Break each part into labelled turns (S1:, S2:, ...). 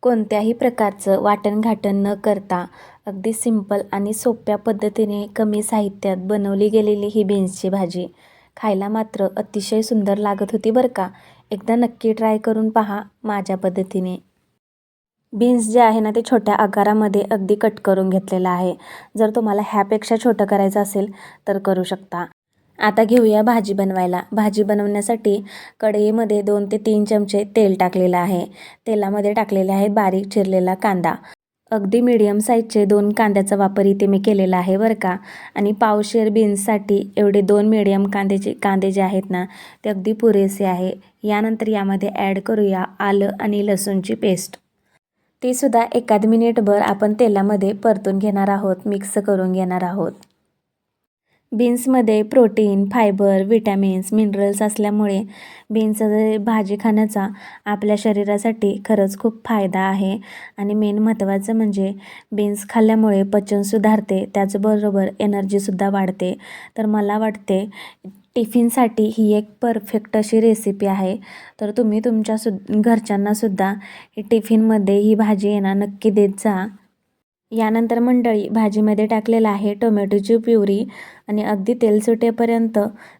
S1: कोणत्याही प्रकारचं वाटण-घाटण न करता अगदी सिंपल आणि सोप्या पद्धतीने कमी साहित्यात बनवली गेलेली ही बीन्सची भाजी खायला मात्र अतिशय सुंदर लागत होती बरं का. एकदा नक्की ट्राय करून पहा माझ्या पद्धतीने. बीन्स जे आहे ना ते छोट्या आकारामध्ये अगदी कट करून घेतलेलं आहे. जर तुम्हाला ह्यापेक्षा छोटं करायचं असेल तर करू शकता. आता घेऊया भाजी बनवायला. भाजी बनवण्यासाठी कढईमध्ये 2 ते 3 चमचे तेल टाकलेलं आहे. तेलामध्ये टाकलेले आहे बारीक चिरलेला कांदा. अगदी मीडियम साईजचे 2 कांद्याचा वापर इथे मी केलेला आहे बरं का. आणि पावशेर बीन्ससाठी एवढे 2 मीडियम कांदे जे आहेत ना ते अगदी पुरेसे आहे. यानंतर यामध्ये ॲड करूया आलं आणि लसूणची पेस्ट. ती सुद्धा एखाद मिनिटभर आपण तेलामध्ये परतून घेणार आहोत, मिक्स करून घेणार आहोत. बीन्समध्ये प्रोटीन, फायबर, विटॅमिन्स, मिनरल्स असल्यामुळे बीन्सची भाजी खाण्याचा आपल्या शरीरासाठी खरंच खूप फायदा आहे. आणि मेन महत्त्वाचं म्हणजे बीन्स खाल्ल्यामुळे पचन सुधारते, त्याचबरोबर एनर्जीसुद्धा वाढते. तर मला वाटते टिफिनसाठी ही एक परफेक्ट अशी रेसिपी आहे. तर तुम्ही तुमच्या घरच्यांनासुद्धा ही टिफिनमध्ये ही भाजी आहे ना नक्की देत जा. यानंतर मंडळी भाजीमध्ये टाकलेलं आहे टोमॅटोची प्युरी आणि अगदी तेल सुटेपर्यंत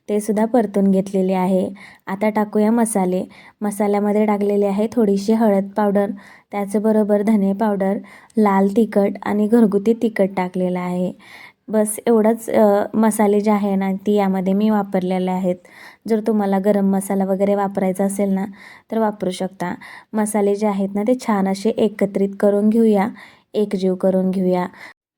S1: ते सुद्धा परतून घेतलेले आहे. आता टाकूया मसाले. मसाल्यामध्ये टाकलेले आहे थोडीशी हळद पावडर, त्याचबरोबर धने पावडर, लाल तिखट आणि घरगुती तिखट टाकलेलं आहे. बस एवढंच मसाले जे आहे ना ती यामध्ये मी वापरलेले आहेत. जर तुम्हाला गरम मसाला वगैरे वापरायचा असेल ना तर वापरू शकता. मसाले जे आहेत ना ते छान असे एकत्रित करून घेऊया, एकजीव करून घेऊया.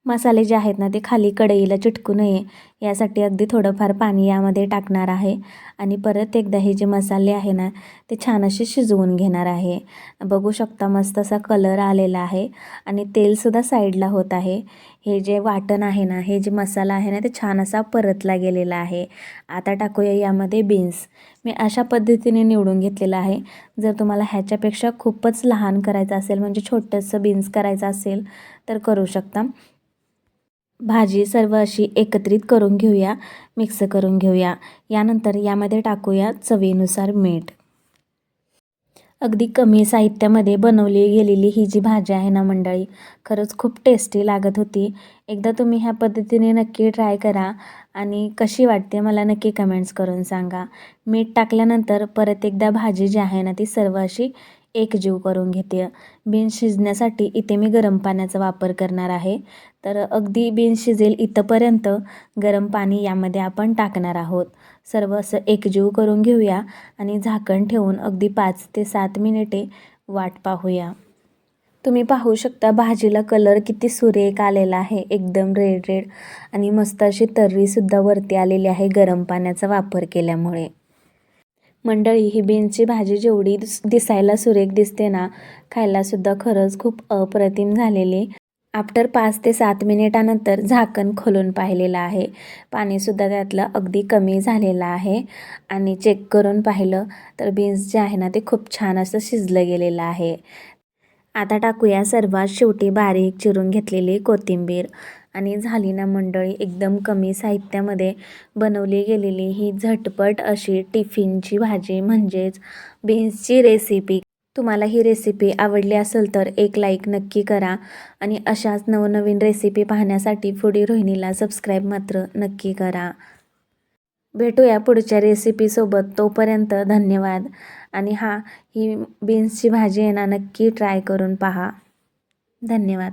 S1: मसाले जे आहेत ना ते खाली कढईला चिटकू नये यासाठी अगदी थोडंफार पाणी यामध्ये टाकणार आहे. आणि परत एकदा हे जे मसाले आहे ना ते छान असे शिजवून घेणार आहे. बघू शकता मस्त असा कलर आलेला आहे आणि तेलसुद्धा साईडला होत आहे. हे जे वाटण आहे ना, हे जे मसाला आहे ना ते छान असा परतला गेलेला आहे. आता टाकूया यामध्ये बीन्स. मी अशा पद्धतीने निवडून घेतलेलं आहे. जर तुम्हाला ह्याच्यापेक्षा खूपच लहान करायचं असेल, म्हणजे छोटंसं बीन्स करायचं असेल तर करू शकता. भाजी सर्व अशी एकत्रित करून घेऊया, मिक्स करून घेऊया. यानंतर यामध्ये टाकूया चवीनुसार मीठ. अगदी कमी साहित्यामध्ये बनवली गेलेली ही जी भाजी आहे ना मंडळी, खरंच खूप टेस्टी लागत होती. एकदा तुम्ही ह्या पद्धतीने नक्की ट्राय करा आणि कशी वाटते मला नक्की कमेंट्स करून सांगा. मीठ टाकल्यानंतर परत एकदा भाजी जी आहे ना ती सर्व अशी एकजीव करून घेते. बीन्स शिजण्यासाठी इथे मी गरम पाण्याचा वापर करणार आहे. तर अगदी बीन्स शिजेल इथंपर्यंत गरम पाणी यामध्ये आपण टाकणार आहोत. सर्व असं एकजीव करून घेऊया आणि झाकण ठेवून अगदी 5 ते 7 मिनिटे वाट पाहूया. तुम्ही पाहू शकता भाजीला कलर किती सुरेख आलेला आहे, एकदम रेड रेड आणि मस्त अशी तर्रीसुद्धा वरती आलेली आहे गरम पाण्याचा वापर केल्यामुळे. मंडळी ही बीन्सची भाजी जेवढी दिसायला सुरेख दिसते ना, खायलासुद्धा खरंच खूप अप्रतिम झालेली. आफ्टर 5 ते 7 मिनिटानंतर झाकण खोलून पाहिलेलं आहे. पाणीसुद्धा त्यातलं अगदी कमी झालेलं आहे आणि चेक करून पाहिलं तर बीन्स जे आहे ना ते खूप छान असं शिजलं गेलेलं आहे. आता टाकूया सर्वात शेवटी बारीक चिरून घेतलेली कोथिंबीर. आणि झाली ना मंडळी एकदम कमी साहित्यामध्ये बनवली गेलेली ही झटपट अशी टिफिनची भाजी म्हणजेच बीन्सची रेसिपी. तुम्हाला ही रेसिपी आवडली असेल तर एक लाईक नक्की करा आणि अशाच नवनवीन रेसिपी पाहण्यासाठी फूडी रोहिणीला सबस्क्राईब मात्र नक्की करा. भेटूया पुढच्या रेसिपीसोबत. तोपर्यंत धन्यवाद. आणि ही बीन्सची भाजी आहे ना नक्की ट्राय करून पहा. धन्यवाद.